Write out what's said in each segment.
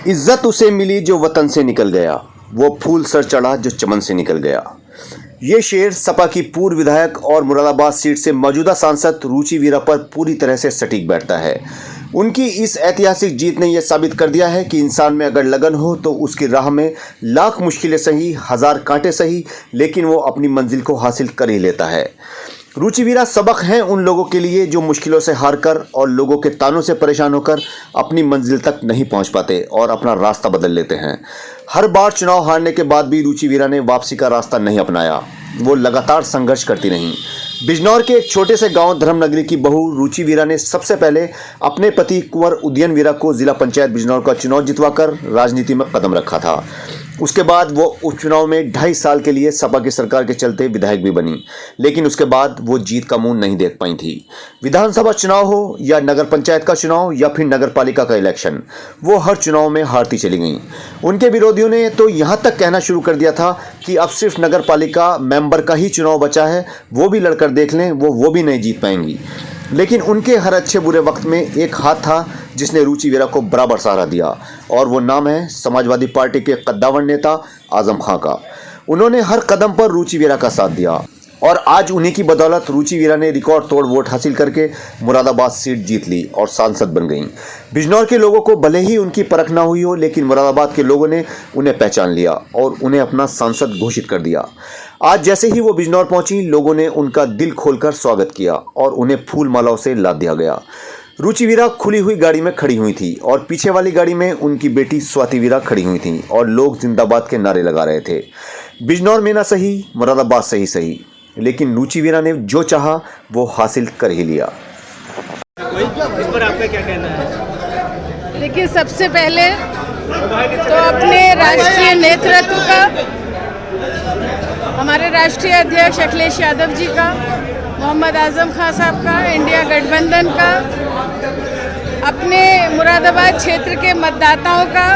इज्जत उसे मिली जो वतन से निकल गया, वो फूल सर चढ़ा जो चमन से निकल गया। ये शेर सपा की पूर्व विधायक और मुरादाबाद सीट से मौजूदा सांसद रुचि वीरा पर पूरी तरह से सटीक बैठता है। उनकी इस ऐतिहासिक जीत ने यह साबित कर दिया है कि इंसान में अगर लगन हो तो उसकी राह में लाख मुश्किलें सही, हजार कांटे सही, लेकिन वो अपनी मंजिल को हासिल कर ही लेता है। रुचि वीरा सबक हैं उन लोगों के लिए जो मुश्किलों से हारकर और लोगों के तानों से परेशान होकर अपनी मंजिल तक नहीं पहुंच पाते और अपना रास्ता बदल लेते हैं। हर बार चुनाव हारने के बाद भी रुचि वीरा ने वापसी का रास्ता नहीं अपनाया। वो लगातार संघर्ष करती रहीं। बिजनौर के एक छोटे से गांव धर्मनगरी की बहू रुचि वीरा ने सबसे पहले अपने पति कुंवर उदयन वीरा को जिला पंचायत बिजनौर का चुनाव जितवाकर राजनीति में कदम रखा था। उसके बाद वो उपचुनाव में 2.5 साल के लिए सपा की सरकार के चलते विधायक भी बनी, लेकिन उसके बाद वो जीत का मुंह नहीं देख पाई थी। विधानसभा चुनाव हो या नगर पंचायत का चुनाव या फिर नगर पालिका का इलेक्शन, वो हर चुनाव में हारती चली गईं। उनके विरोधियों ने तो यहाँ तक कहना शुरू कर दिया था कि अब सिर्फ नगर पालिका मेंबर का ही चुनाव बचा है, वो भी लड़कर देख लें, वो भी नहीं जीत पाएंगी। लेकिन उनके हर अच्छे बुरे वक्त में एक हाथ था जिसने रुचि वीरा को बराबर सहारा दिया, और वो नाम है समाजवादी पार्टी के कद्दावर नेता आजम खां का। उन्होंने हर कदम पर रुचि वीरा का साथ दिया और आज उन्हीं की बदौलत रुचि वीरा ने रिकॉर्ड तोड़ वोट हासिल करके मुरादाबाद सीट जीत ली और सांसद बन गईं। बिजनौर के लोगों को भले ही उनकी परख ना हुई हो, लेकिन मुरादाबाद के लोगों ने उन्हें पहचान लिया और उन्हें अपना सांसद घोषित कर दिया। आज जैसे ही वो बिजनौर पहुंची, लोगों ने उनका दिल खोलकर स्वागत किया और उन्हें फूल मालाओं से लाद दिया गया। रुचि वीरा खुली हुई गाड़ी में खड़ी हुई थी और पीछे वाली गाड़ी में उनकी बेटी स्वाति वीरा खड़ी हुई थी और लोग जिंदाबाद के नारे लगा रहे थे। बिजनौर में ना सही, मुरादाबाद सही, लेकिन रुचि वीरा ने जो चाहा वो हासिल कर ही लिया। इस पर आपका क्या कहना है? देखिए, सबसे पहले तो अपने राष्ट्रीय नेतृत्व का, हमारे राष्ट्रीय अध्यक्ष अखिलेश यादव जी का, मोहम्मद आजम खां साहब का, इंडिया गठबंधन का, अपने मुरादाबाद क्षेत्र के मतदाताओं का,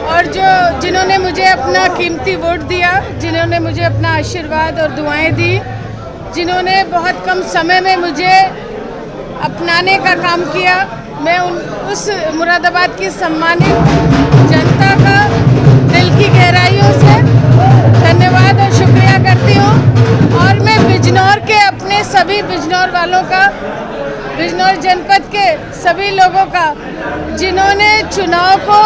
और जिन्होंने मुझे अपना कीमती वोट दिया, जिन्होंने मुझे अपना आशीर्वाद और दुआएं दी, जिन्होंने बहुत कम समय में मुझे अपनाने का काम किया, मैं उस मुरादाबाद की सम्मानित जनता का दिल की गहराइयों से धन्यवाद और शुक्रिया करती हूँ। और मैं बिजनौर के अपने सभी बिजनौर वालों का, बिजनौर जनपद के सभी लोगों का, जिन्होंने चुनाव को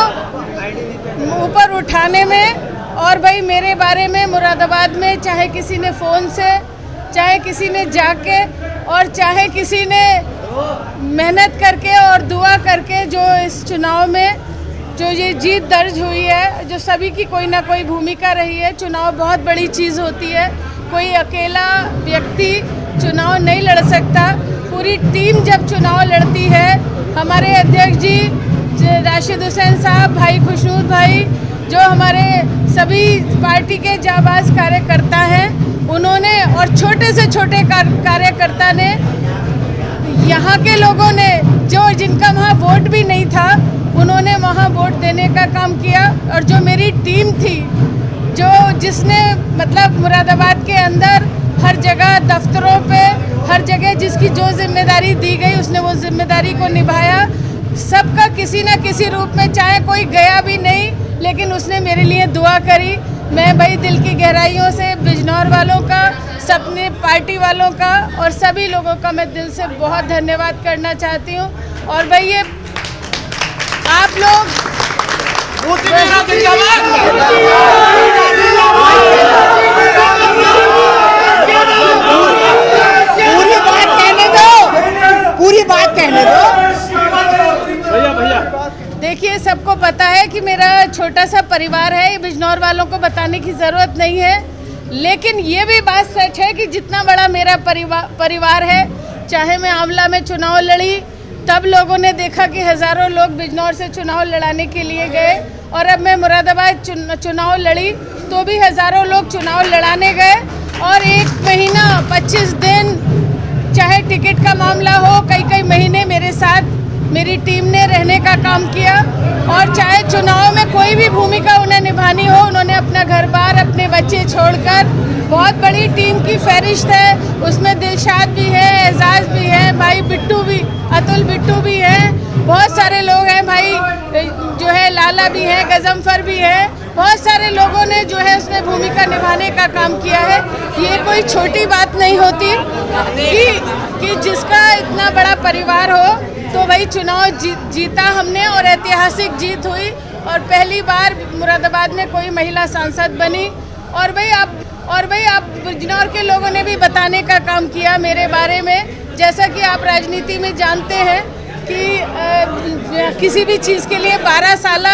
ऊपर उठाने में और भाई मेरे बारे में मुरादाबाद में, चाहे किसी ने फ़ोन से, चाहे किसी ने जाके, और चाहे किसी ने मेहनत करके और दुआ करके, जो इस चुनाव में जो ये जीत दर्ज हुई है, जो सभी की कोई ना कोई भूमिका रही है। चुनाव बहुत बड़ी चीज़ होती है, कोई अकेला व्यक्ति चुनाव नहीं लड़ सकता, पूरी टीम जब चुनाव लड़ती है। हमारे अध्यक्ष जी राशिद हुसैन साहब, भाई खुशनूद भाई, जो हमारे सभी पार्टी के जाबाज कार्यकर्ता हैं, उन्होंने, और छोटे से छोटे कार्यकर्ता ने, यहाँ के लोगों ने, जिनका वहाँ वोट भी नहीं था, उन्होंने वहाँ वोट देने का काम किया। और जो मेरी टीम थी, जिसने मतलब मुरादाबाद के अंदर हर जगह, दफ्तरों पे, हर जगह जिसकी जो जिम्मेदारी दी गई, उसने वो जिम्मेदारी को निभाया। सबका किसी न किसी रूप में, चाहे कोई गया भी नहीं, लेकिन उसने मेरे लिए दुआ करी। मैं भाई दिल की गहराइयों से बिजनौर वालों का, सबने पार्टी वालों का और सभी लोगों का मैं दिल से बहुत धन्यवाद करना चाहती हूँ। और भाई ये आप लोग पूरी बात कहने दो। भैया देखिए, सबको पता है कि मेरा छोटा सा परिवार है, ये बिजनौर वालों को बताने की ज़रूरत नहीं है। लेकिन ये भी बात सच है कि जितना बड़ा मेरा परिवार है, चाहे मैं आंवला में चुनाव लड़ी, तब लोगों ने देखा कि हज़ारों लोग बिजनौर से चुनाव लड़ाने के लिए गए, और अब मैं मुरादाबाद चुनाव लड़ी तो भी हज़ारों लोग चुनाव लड़ाने गए। और 1 महीना 25 दिन, चाहे टिकट का मामला हो, कई महीने मेरे साथ मेरी टीम ने रहने का काम किया। और चाहे चुनाव में कोई भी भूमिका उन्हें निभानी हो, उन्होंने अपना घर बार, अपने बच्चे छोड़कर, बहुत बड़ी टीम की फहरिस्त है, उसमें दिलशाद भी है, एजाज भी है, भाई बिट्टू भी, अतुल बिट्टू भी हैं, बहुत सारे लोग हैं, भाई जो है लाला वाला भी है, गजम्फर भी है, बहुत सारे लोगों ने जो है उसमें भूमिका निभाने का काम किया है। ये कोई छोटी बात नहीं होती कि जिसका इतना बड़ा परिवार हो तो वही चुनाव जीता हमने और ऐतिहासिक जीत हुई और पहली बार मुरादाबाद में कोई महिला सांसद बनी। और भाई आप बिजनौर के लोगों ने भी बताने का काम किया मेरे बारे में। जैसा कि आप राजनीति में जानते हैं कि किसी भी चीज़ के लिए 12 साल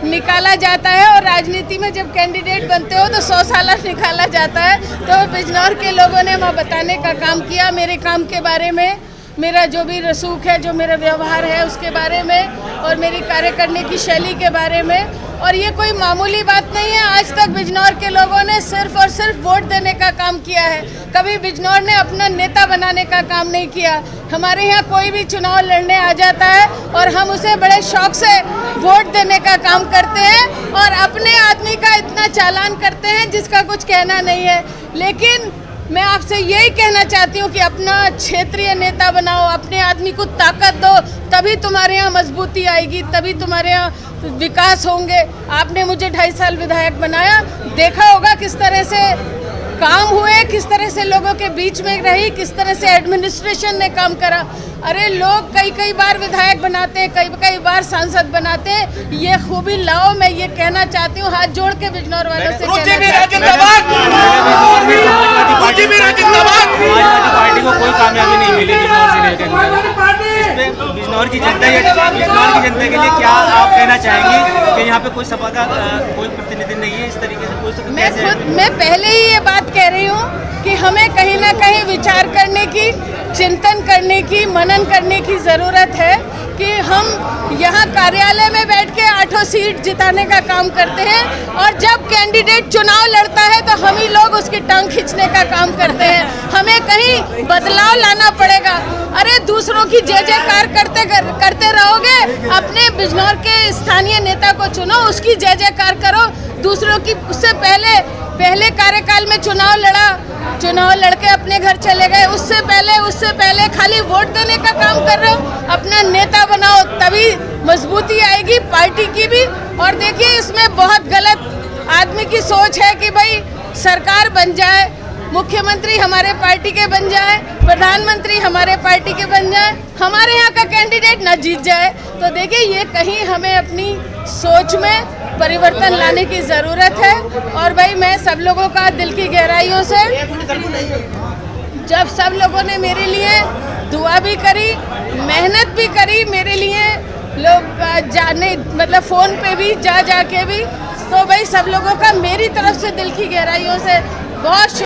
निकाला जाता है और राजनीति में जब कैंडिडेट बनते हो तो 100 साल निकाला जाता है। तो बिजनौर के लोगों ने वहाँ बताने का काम किया मेरे काम के बारे में, मेरा जो भी रसूख है, जो मेरा व्यवहार है उसके बारे में और मेरी कार्य करने की शैली के बारे में। और ये कोई मामूली बात नहीं है। आज तक बिजनौर के लोगों ने सिर्फ और सिर्फ वोट देने का काम किया है, कभी बिजनौर ने अपना नेता बनाने का काम नहीं किया। हमारे यहाँ कोई भी चुनाव लड़ने आ जाता है और हम उसे बड़े शौक से वोट देने का काम करते हैं और अपने आदमी का इतना चालान करते हैं जिसका कुछ कहना नहीं है। लेकिन मैं आपसे यही कहना चाहती हूँ कि अपना क्षेत्रीय नेता बनाओ, अपने आदमी को ताकत दो, तभी तुम्हारे यहाँ मजबूती आएगी, तभी तुम्हारे यहाँ विकास होंगे। आपने मुझे 2.5 साल विधायक बनाया, देखा होगा किस तरह से काम हुए, किस तरह से लोगों के बीच में रही, किस तरह से एडमिनिस्ट्रेशन ने काम करा। अरे लोग कई बार विधायक बनाते हैं, कई बार सांसद बनाते हैं। ये खूबी लाओ, मैं ये कहना चाहती हूँ हाथ जोड़ के बिजनौर वालों से पार्टी को कोई कामयाबी नहीं मिली बिजनौर की जनता के लिए क्या आप कहना चाहेंगी कि यहाँ पे कोई सपा का कोई प्रतिनिधि नहीं है इस तरीके से? मैं पहले ही ये बात कह रही हूँ कि हमें कहीं ना कहीं विचार करने की, चिंतन करने की, मनन करने की ज़रूरत है कि हम यहाँ कार्यालय में बैठ के 8 सीट जिताने का काम करते हैं और जब कैंडिडेट चुनाव लड़ता है तो हम ही लोग उसकी टांग खींचने का काम करते हैं। हमें कहीं बदलाव लाना पड़ेगा। अरे दूसरों की जय जयकार करते रहोगे, अपने बिजनौर के स्थानीय नेता को चुनो, उसकी जय जयकार करो। दूसरों की उससे पहले कार्यकाल में चुनाव लड़के अपने घर चले गए, उससे पहले खाली वोट देने का काम कर रहे हो। अपना नेता बनाओ, तभी मजबूती आएगी पार्टी की भी। और देखिए इसमें बहुत गलत आदमी की सोच है कि भाई सरकार बन जाए, मुख्यमंत्री हमारे पार्टी के बन जाए, प्रधानमंत्री हमारे पार्टी के बन जाए, हमारे यहाँ का कैंडिडेट ना जीत जाए। तो देखिए ये कहीं हमें अपनी सोच में परिवर्तन लाने की ज़रूरत है। और भाई मैं सब लोगों का दिल की गहराइयों से, जब सब लोगों ने मेरे लिए दुआ भी करी, मेहनत भी करी मेरे लिए, लोग जाने मतलब फ़ोन पे भी जा के भी, तो भाई सब लोगों का मेरी तरफ से दिल की गहराइयों से बहुत